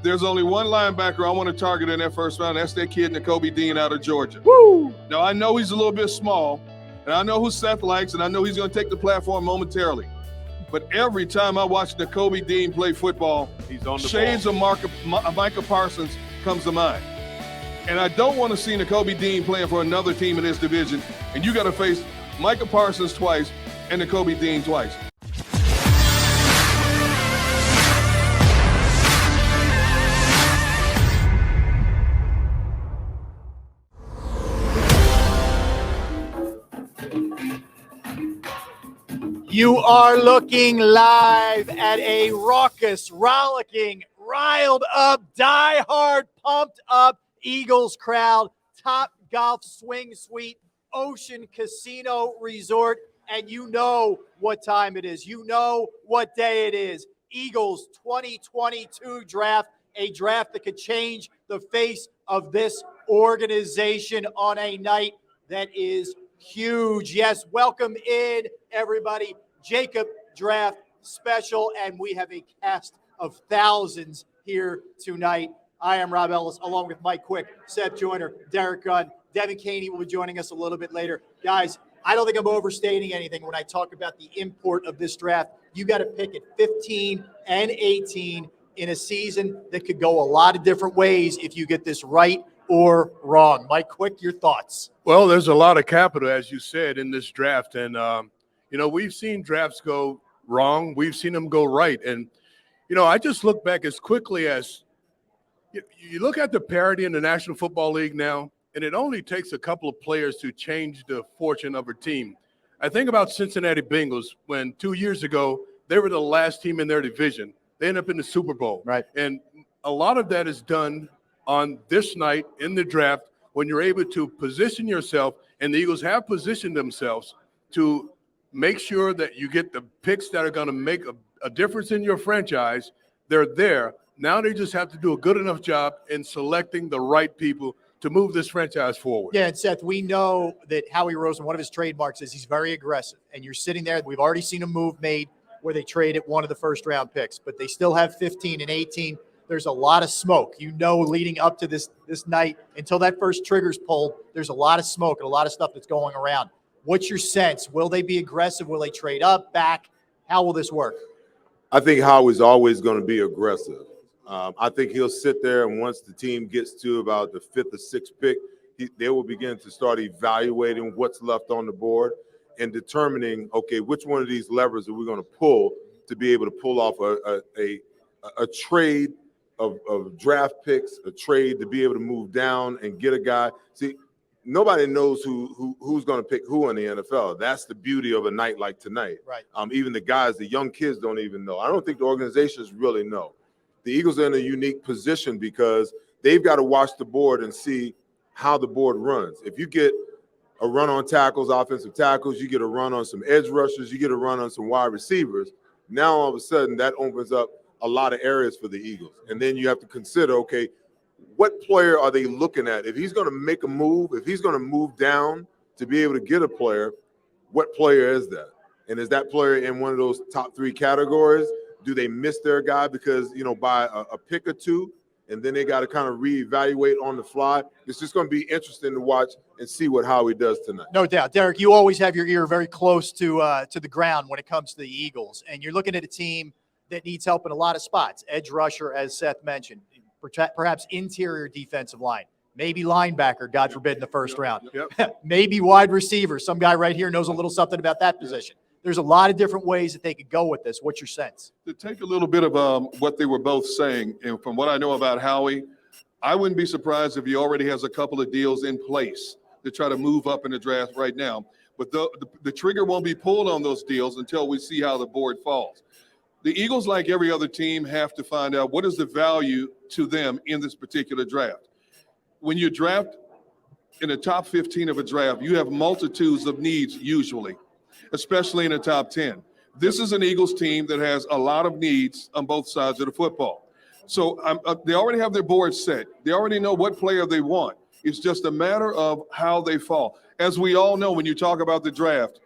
there's only one linebacker I want to target in that first round. That's that kid, Nakobe Dean out of Georgia. Woo! Now, I know he's a little bit small, and I know who Seth likes, and I know he's going to take the platform momentarily. But every time I watch Nakobe Dean play football, he's on the shades ball. of Micah Parsons comes to mind. And I don't want to see Nakobe Dean playing for another team in this division, and you got to face Micah Parsons twice and Nakobe Dean twice. You are looking live at a raucous, rollicking, riled up, die-hard, pumped up Eagles crowd, Top Golf Swing Suite, Ocean Casino Resort, and you know what time it is. You know what day it is. Eagles 2022 draft, a draft that could change the face of this organization on a night that is huge. Yes, welcome in, everybody. JAKIB Draft Special, and we have a cast of thousands here tonight. I am Rob Ellis, along with Mike Quick, Seth Joyner, Derek Gunn. Devin Caney will be joining us a little bit later. Guys, I don't think I'm overstating anything when I talk about the import of this draft. You got to pick at 15 and 18 in a season that could go a lot of different ways if you get this right or wrong. Mike Quick, your thoughts? Well, there's a lot of capital, as you said, in this draft. And, we've seen drafts go wrong. We've seen them go right. And, I just look back as quickly as you look at the parity in the National Football League now, and it only takes a couple of players to change the fortune of a team. I think about Cincinnati Bengals when 2 years ago, they were the last team in their division. They ended up in the Super Bowl. Right. And a lot of that is done on this night in the draft when you're able to position yourself, and the Eagles have positioned themselves to make sure that you get the picks that are going to make a difference in your franchise. They're there. Now they just have to do a good enough job in selecting the right people to move this franchise forward. Yeah, and Seth, we know that Howie Roseman, one of his trademarks is he's very aggressive. And you're sitting there, we've already seen a move made where they traded one of the first-round picks, but they still have 15 and 18. There's a lot of smoke. Leading up to this night, until that first trigger's pulled, there's a lot of smoke and a lot of stuff that's going around. What's your sense? Will they be aggressive? Will they trade up, back? How will this work? I think Howie's always going to be aggressive. I think he'll sit there, and once the team gets to about the 5th or 6th pick, they will begin to start evaluating what's left on the board and determining, okay, which one of these levers are we going to pull to be able to pull off a trade of draft picks, a trade to be able to move down and get a guy. See, nobody knows who's going to pick who in the NFL. That's the beauty of a night like tonight. Right. Even the guys, the young kids don't even know. I don't think the organizations really know. The Eagles are in a unique position because they've got to watch the board and see how the board runs. If you get a run on tackles, offensive tackles, you get a run on some edge rushers, you get a run on some wide receivers, now all of a sudden that opens up a lot of areas for the Eagles. And then you have to consider, okay, what player are they looking at? If he's going to make a move, if he's going to move down to be able to get a player, what player is that? And is that player in one of those top 3 categories? Do they miss their guy because, by a pick or two, and then they got to kind of reevaluate on the fly? It's just going to be interesting to watch and see what Howie does tonight. No doubt. Derek, you always have your ear very close to the ground when it comes to the Eagles, and you're looking at a team that needs help in a lot of spots. Edge rusher, as Seth mentioned, perhaps interior defensive line, maybe linebacker, God forbid, in the first round. Yep. Maybe wide receiver. Some guy right here knows a little something about that position. There's a lot of different ways that they could go with this. What's your sense? To take a little bit of what they were both saying, and from what I know about Howie, I wouldn't be surprised if he already has a couple of deals in place to try to move up in the draft right now. But the trigger won't be pulled on those deals until we see how the board falls. The Eagles, like every other team, have to find out what is the value to them in this particular draft. When you draft in the top 15 of a draft, you have multitudes of needs usually, especially in the top 10. This is an Eagles team that has a lot of needs on both sides of the football. So they already have their board set. They already know what player they want. It's just a matter of how they fall. As we all know, when you talk about the draft,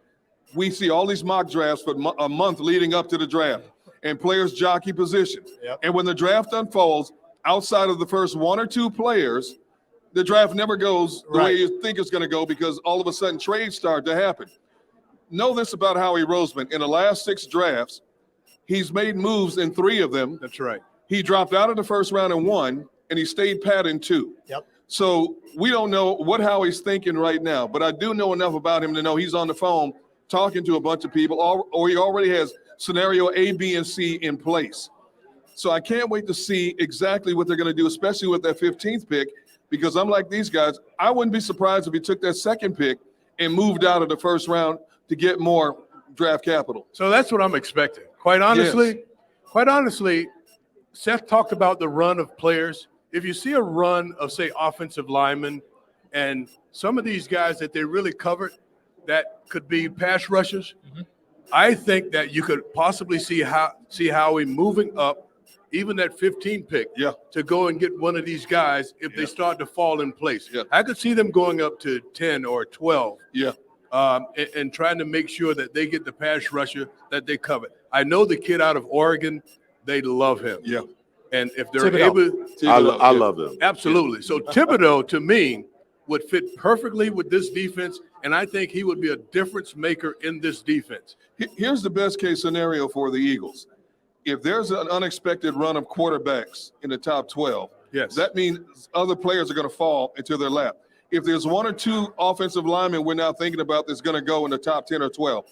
we see all these mock drafts for a month leading up to the draft, and players jockey positions. Yep. And when the draft unfolds, outside of the first 1 or 2 players, the draft never goes the way you think it's going to go because all of a sudden trades start to happen. Know this about Howie Roseman. In the last 6 drafts, he's made moves in 3 of them. That's right. He dropped out of the first round in 1, and he stayed pat in 2. Yep. So we don't know what Howie's thinking right now, but I do know enough about him to know he's on the phone talking to a bunch of people, or he already has scenario A, B, and C in place. So I can't wait to see exactly what they're going to do, especially with that 15th pick, because I'm like these guys. I wouldn't be surprised if he took that 2nd pick and moved out of the first round to get more draft capital. So that's what I'm expecting. Quite honestly, Seth talked about the run of players. If you see a run of, say, offensive linemen and some of these guys that they really covered that could be pass rushers, I think that you could possibly see Howie moving up, even that 15 pick, to go and get one of these guys if they start to fall in place. I could see them going up to 10 or 12. And trying to make sure that they get the pass rusher that they covet. I know the kid out of Oregon, they love him. And if they're able, I love him. Absolutely. So Thibodeau, to me, would fit perfectly with this defense, and I think he would be a difference maker in this defense. Here's the best case scenario for the Eagles. If there's an unexpected run of quarterbacks in the top 12, that means other players are going to fall into their lap. If there's 1 or 2 offensive linemen we're now thinking about that's going to go in the top 10 or 12,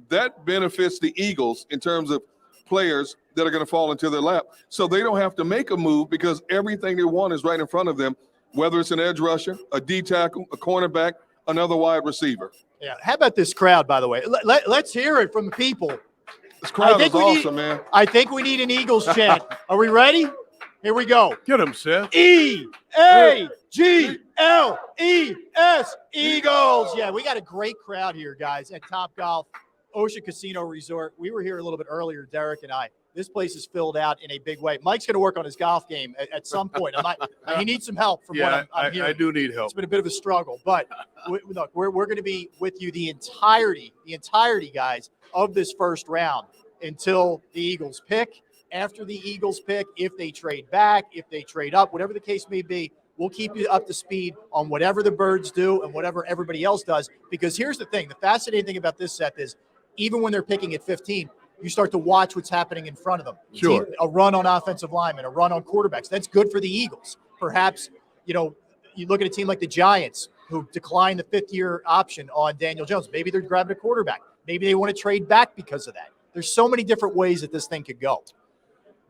that benefits the Eagles in terms of players that are going to fall into their lap. So they don't have to make a move because everything they want is right in front of them, whether it's an edge rusher, a D tackle, a cornerback, another wide receiver. Yeah. How about this crowd, by the way? Let's hear it from the people. This crowd is awesome, man. I think we need an Eagles chant. Are we ready? Here we go. Get him, Seth. E-A-G-L-E-S, Eagles. Yeah, we got a great crowd here, guys, at Topgolf Ocean Casino Resort. We were here a little bit earlier, Derek and I. This place is filled out in a big way. Mike's going to work on his golf game at some point. He needs some help from what I'm hearing. I do need help. It's been a bit of a struggle, but look, we're going to be with you the entirety, guys, of this first round until the Eagles pick. After the Eagles pick, if they trade back, if they trade up, whatever the case may be, we'll keep you up to speed on whatever the Birds do and whatever everybody else does. Because here's the thing. The fascinating thing about this, Seth, is even when they're picking at 15, you start to watch what's happening in front of them. Sure. A run on offensive linemen, a run on quarterbacks. That's good for the Eagles. Perhaps, you look at a team like the Giants who declined the 5th-year option on Daniel Jones. Maybe they're grabbing a quarterback. Maybe they want to trade back because of that. There's so many different ways that this thing could go.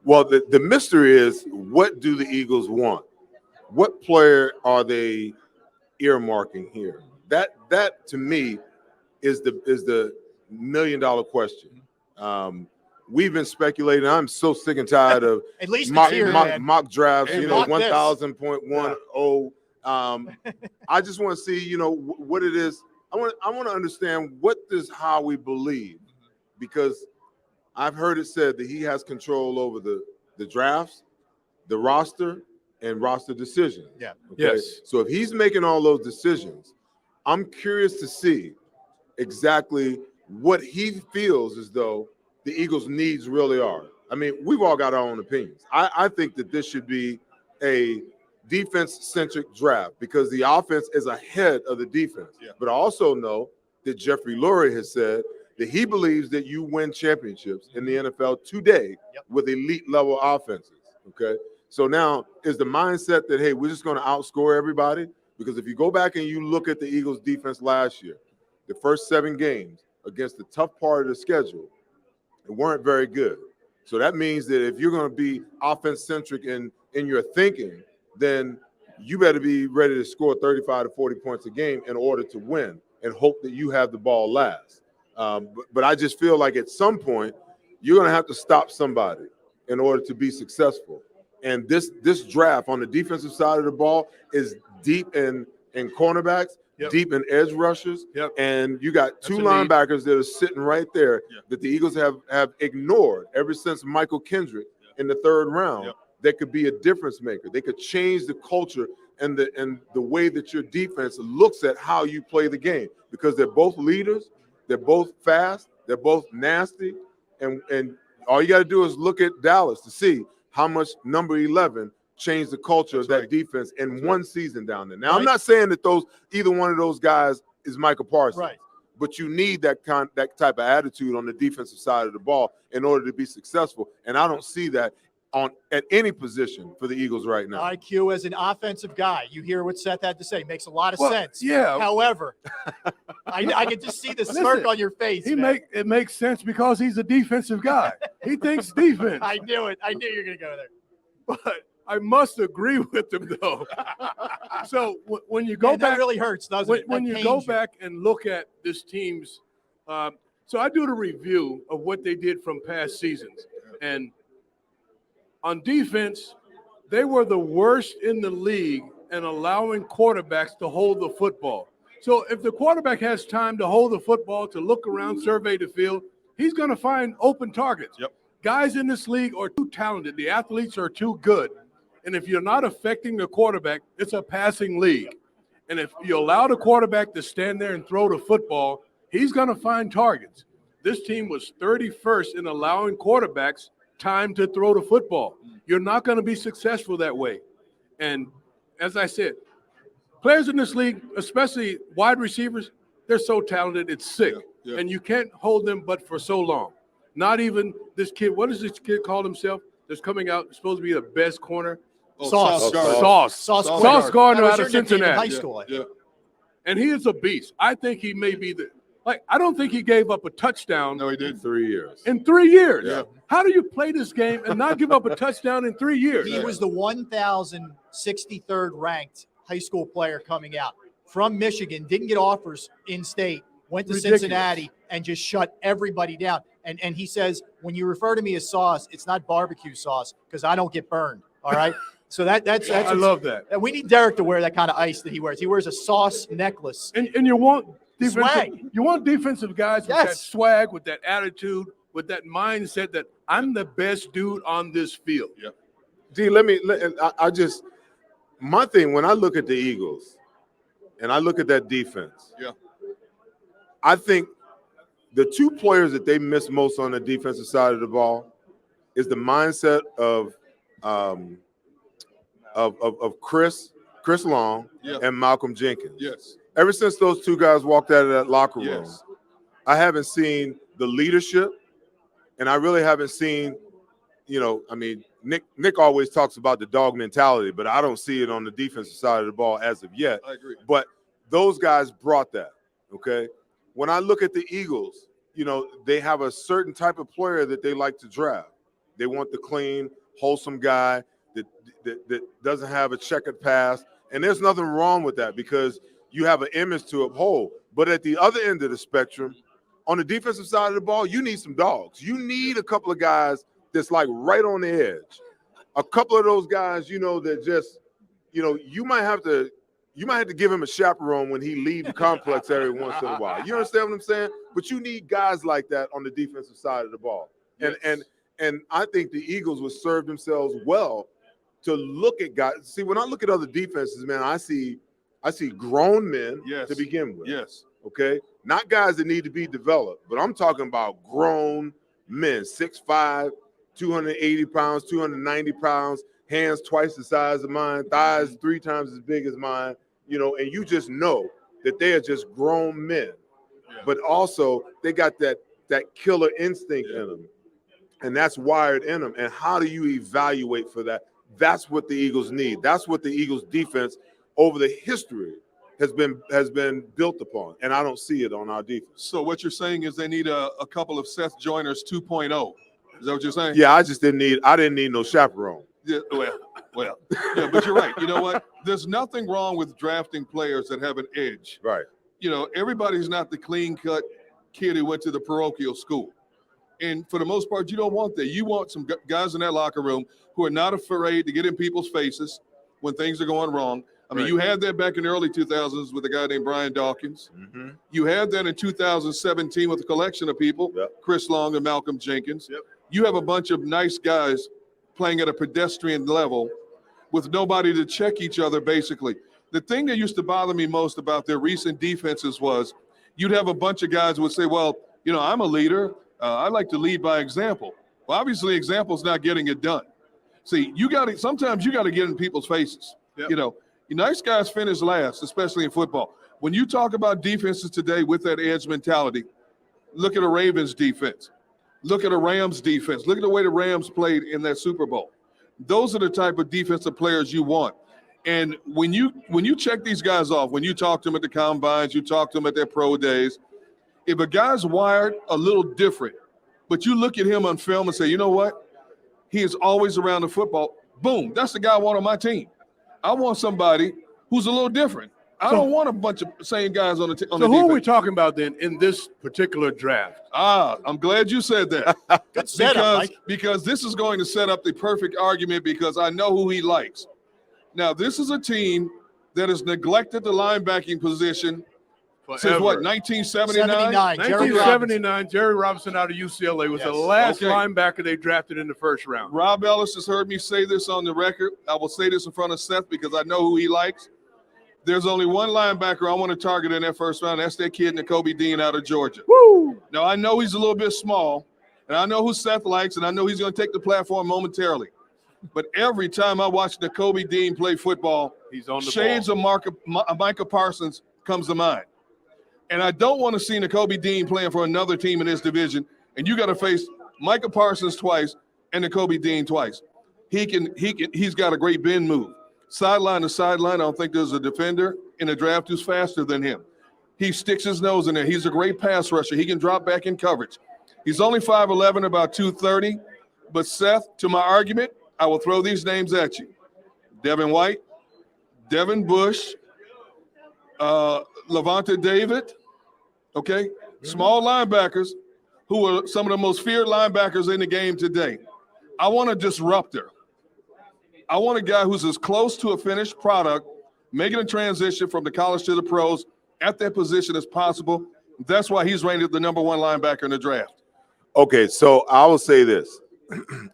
Well, the mystery is, what do the Eagles want? What player are they earmarking here? That to me is the $1 million question. We've been speculating. I'm so sick and tired of at least mock drafts. Hey, 1,000.10. I just want to see, what it is. I want to understand, what does Howie believe, because I've heard it said that he has control over the drafts, the roster, and roster decisions. Yeah. Okay? Yes. So if he's making all those decisions, I'm curious to see exactly what he feels as though the Eagles' needs really are. I mean, we've all got our own opinions. I think that this should be a defense-centric draft because the offense is ahead of the defense. Yeah. But I also know that Jeffrey Lurie has said that he believes that you win championships in the NFL today with elite-level offenses, okay? So now is the mindset that, hey, we're just going to outscore everybody? Because if you go back and you look at the Eagles' defense last year, the first 7 games against the tough part of the schedule, it weren't very good. So that means that if you're going to be offense-centric in your thinking, then you better be ready to score 35 to 40 points a game in order to win and hope that you have the ball last. But I just feel like at some point you're going to have to stop somebody in order to be successful. And this draft on the defensive side of the ball is deep in cornerbacks, deep in edge rushers, and you got 2 linebackers that are sitting right there that the Eagles have ignored ever since Michael Kendrick in the 3rd round. That could be a difference maker. They could change the culture and the way that your defense looks at how you play the game, because they're both leaders. They're both fast. They're both nasty. And all you got to do is look at Dallas to see how much number 11 change the culture of that right. defense in one season down there. Now, Right. I'm not saying that either one of those guys is Michael Parsons. Right. But you need that type of attitude on the defensive side of the ball in order to be successful. And I don't see that at any position for the Eagles right now. IQ as an offensive guy, you hear what Seth had to say. Makes a lot of Well, sense. yeah. However, I can just see the smirk on your face. It makes sense because he's a defensive guy. He thinks defense. I knew it. I knew you were going to go there. But I must agree with him though. So when you go Man, back, that really hurts, doesn't it? when That you pains go back and look at this team's, so I do the review of what they did from past seasons, and on defense, they were the worst in the league in allowing quarterbacks to hold the football. So if the quarterback has time to hold the football, to look around, survey the field, he's going to find open targets. Yep. Guys in this league are too talented. The athletes are too good. And if you're not affecting the quarterback, it's a passing league. And if you allow the quarterback to stand there and throw the football, he's going to find targets. This team was 31st in allowing quarterbacks time to throw the football. You're not going to be successful that way. And as I said, players in this league, especially wide receivers, they're so talented, it's sick. Yeah. And you can't hold them but for so long. Not even this kid, what does this kid call himself? That's coming out, supposed to be the best corner. Sauce. Sauce Gardner That was out your of nickname in Cincinnati. high school. Yeah. And he is a beast. I think he may be I don't think he gave up a touchdown No, he In did. 3 years. in 3 years. Yeah. How do you play this game and not give up a touchdown in 3 years? He was the 1,063rd ranked high school player coming out from Michigan, didn't get offers in state, went to Ridiculous. Cincinnati and just shut everybody down. And he says, when you refer to me as sauce, it's not barbecue sauce because I don't get burned. All right. So that's I love that. and we need Derek to wear that kind of ice that he wears. He wears a sauce necklace. And you want Swag. you want defensive guys with that Yes. swag, with that attitude, with that mindset that I'm the best dude on this field. Yeah. D, my thing, when I look at the Eagles and I look at that defense, Yeah. I think the two players that they miss most on the defensive side of the ball is the mindset of Chris Long Yeah. and Malcolm Jenkins. Yes. Ever since those two guys walked out of that locker room, Yes. I haven't seen the leadership, and I really haven't seen, Nick always talks about the dog mentality, but I don't see it on the defensive side of the ball as of yet. I agree. But those guys brought that, okay? When I look at the Eagles, they have a certain type of player that they like to draft. They want the clean, wholesome guy that doesn't have a checkered past. And there's nothing wrong with that because you have an image to uphold. But at the other end of the spectrum, on the defensive side of the ball, you need some dogs. You need a couple of guys that's like right on the edge. A couple of those guys, that just, you might have to give him a chaperone when he leaves the complex every once in a while. You understand what I'm saying? But you need guys like that on the defensive side of the ball. Yes. And I think the Eagles would serve themselves well to look at guys. See, when I look at other defenses, man, I see grown men Yes. to begin with. Yes. Okay? Not guys that need to be developed, but I'm talking about grown men, 6'5", 280 pounds, 290 pounds, hands twice the size of mine, thighs 3 times as big as mine, and you just know that they are just grown men. Yeah. But also they got that killer instinct in them. And that's wired in them. And how do you evaluate for that? That's what the Eagles need. That's what the Eagles defense over the history has been built upon. And I don't see it on our defense. So what you're saying is they need a couple of Seth Joyners 2.0. Is that what you're saying? Yeah, I didn't need no chaperone. Yeah, well, yeah, but you're right. You know what? There's nothing wrong with drafting players that have an edge. Right. Everybody's not the clean-cut kid who went to the parochial school. And for the most part, you don't want that. You want some guys in that locker room who are not afraid to get in people's faces when things are going wrong. I mean, Right. You had that back in the early 2000s with a guy named Brian Dawkins. Mm-hmm. You had that in 2017 with a collection of people, Yep. Chris Long and Malcolm Jenkins. Yep. You have a bunch of nice guys playing at a pedestrian level with nobody to check each other, basically. The thing that used to bother me most about their recent defenses was you'd have a bunch of guys who would say, well, I'm a leader. I like to lead by example. Well, obviously, example's not getting it done. See, sometimes you got to get in people's faces. Yep. You know, nice guys finish last, especially in football. When you talk about defenses today with that edge mentality, look at the Ravens defense. Look at the Rams defense. Look at the way the Rams played in that Super Bowl. Those are the type of defensive players you want. And when you check these guys off, when you talk to them at the combines, you talk to them at their pro days, if a guy's wired a little different, but you look at him on film and say, you know what? He is always around the football. Boom, that's the guy I want on my team. I want somebody who's a little different. I don't want a bunch of same guys on the team. So who are we talking about then in this particular draft? I'm glad you said that. Good setup, Mike. Because this is going to set up the perfect argument because I know who he likes. Now, this is a team that has neglected the linebacking position since what, 1979? 1979, Jerry Robinson out of UCLA was the last linebacker they drafted in the first round. Rob Ellis has heard me say this on the record. I will say this in front of Seth because I know who he likes. There's only one linebacker I want to target in that first round. That's that kid, Nakobe Dean out of Georgia. Woo! Now, I know he's a little bit small, and I know who Seth likes, and I know he's going to take the platform momentarily. But every time I watch Nakobe Dean play football, he's on the shades ball. of Micah Parsons comes to mind. And I don't want to see Nakobe Dean playing for another team in this division, and you got to face Micah Parsons twice and Nakobe Dean twice. He's got a great bend move. Sideline to sideline, I don't think there's a defender in the draft who's faster than him. He sticks his nose in there. He's a great pass rusher. He can drop back in coverage. He's only 5'11", about 230. But Seth, to my argument, I will throw these names at you. Devin White, Devin Bush, Levante David, okay? Small linebackers who are some of the most feared linebackers in the game today. I want a disruptor. I want a guy who's as close to a finished product, making a transition from the college to the pros at that position as possible. That's why he's rated the number one linebacker in the draft. Okay, so I will say this.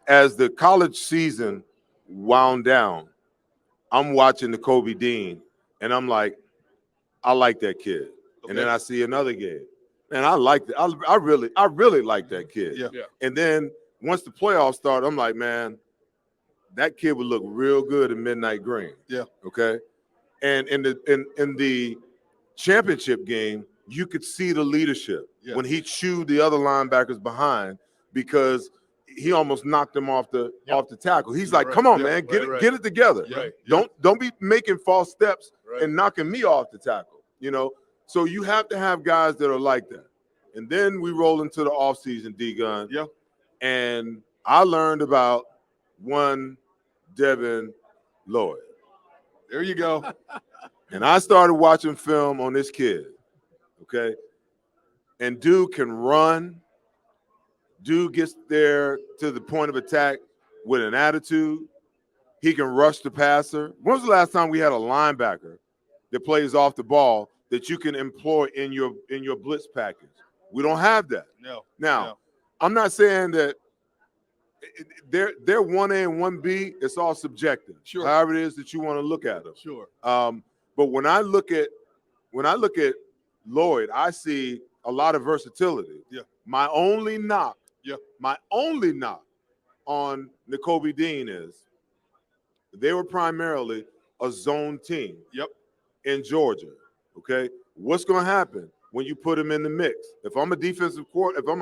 As the college season wound down, I'm watching Nakobe Dean, and I'm like, I like that kid. Okay. And then I see another kid, and I like that. I really like that kid. Yeah. And then once the playoffs start, I'm like, man, that kid would look real good in midnight green. Yeah. Okay. And in the championship game, you could see the leadership when he chewed the other linebackers behind because he almost knocked him off the tackle. He's like, come on, man, get it together. Don't be making false steps and knocking me off the tackle. You know, so you have to have guys that are like that. And then we roll into the offseason, D-Gun. Yeah. And I learned about one Devin Lloyd. There you go. And I started watching film on this kid, okay? And dude can run. Dude gets there to the point of attack with an attitude. He can rush the passer. When was the last time we had a linebacker that plays off the ball that you can employ in your blitz package? We don't have that. No. Now, I'm not saying that they're 1A and 1B. It's all subjective. Sure. However it is that you want to look at them. Sure. But when I look at Lloyd, I see a lot of versatility. Yeah. My only knock on Nakobe Dean is they were primarily a zone team. Yep. In Georgia. Okay. What's going to happen when you put him in the mix? If I'm an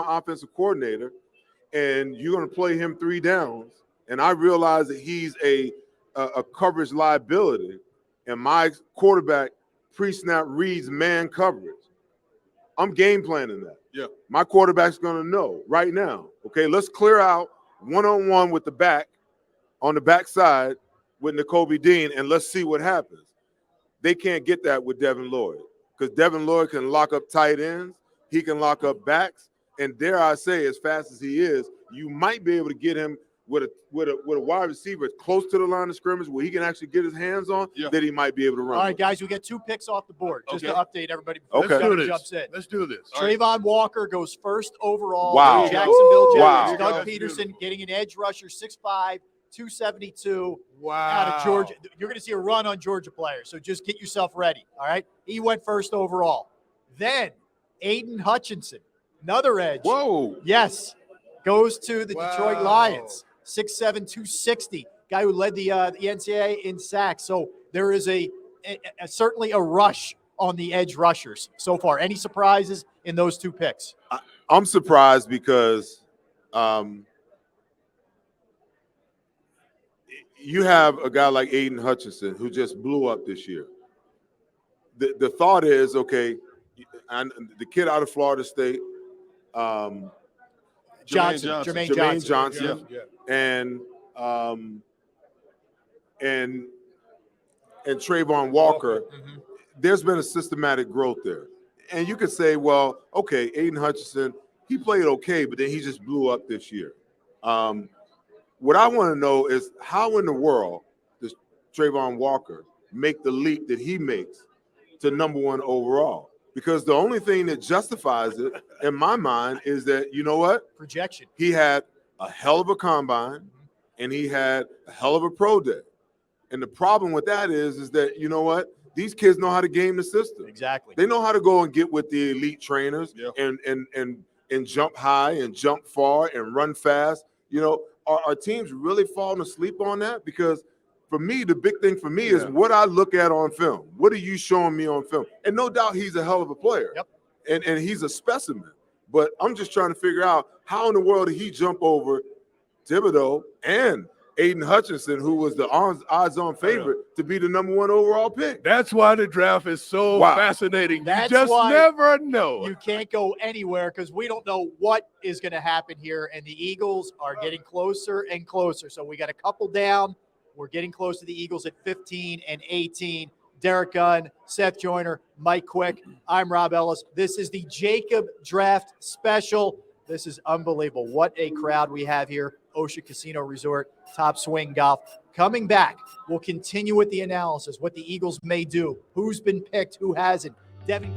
offensive coordinator, and you're going to play him 3 downs, and I realize that he's a coverage liability, and my quarterback pre-snap reads man coverage, I'm game planning that. Yeah. My quarterback's going to know right now, okay, let's clear out one-on-one with the back on the backside with Nakobe Dean, and let's see what happens. They can't get that with Devin Lloyd because Devin Lloyd can lock up tight ends. He can lock up backs. And dare I say, as fast as he is, you might be able to get him with a wide receiver close to the line of scrimmage where he can actually get his hands on that he might be able to run. All right, guys, we get 2 picks off the board just to update everybody. Jumps in. Let's do this. Trayvon Walker goes first overall. Wow. Jacksonville Jaguars. Wow. Doug Peterson getting an edge rusher, 6'5", 272 Wow. out of Georgia. You're going to see a run on Georgia players, so just get yourself ready, all right? He went first overall. Then Aiden Hutchinson, another edge. Whoa. Yes. Goes to the Detroit Lions. 6'7", 260. guy who led the NCAA in sacks. So there is certainly a rush on the edge rushers so far. Any surprises in those two picks? I'm surprised because you have a guy like Aiden Hutchinson who just blew up this year. The thought is, okay, and the kid out of Florida State, Jermaine Johnson. and Trayvon Walker. Mm-hmm. There's been a systematic growth there. And you could say, well, okay, Aiden Hutchinson, he played okay, but then he just blew up this year. What I want to know is how in the world does Trayvon Walker make the leap that he makes to #1 overall? Because the only thing that justifies it in my mind is that, you know what? Projection. He had a hell of a combine and he had a hell of a pro day. And the problem with that is that, you know what? These kids know how to game the system. Exactly. They know how to go and get with the elite trainers and jump high and jump far and run fast. You know, are teams really falling asleep on that? Because for me, the big thing for me is what I look at on film. What are you showing me on film? And no doubt he's a hell of a player. Yep. And he's a specimen. But I'm just trying to figure out how in the world did he jump over Thibodeau and Aiden Hutchinson, who was the odds-on favorite to be the #1 overall pick. That's why the draft is so fascinating. That's you just why never know. You can't go anywhere because we don't know what is going to happen here, and the Eagles are getting closer and closer. So we got a couple down. We're getting close to the Eagles at 15 and 18. Derek Gunn, Seth Joyner, Mike Quick. I'm Rob Ellis. This is the JAKIB Draft Special. This is unbelievable. What a crowd we have here. Ocean Casino Resort, Top Swing Golf. Coming back, we'll continue with the analysis, what the Eagles may do, who's been picked, who hasn't. Devin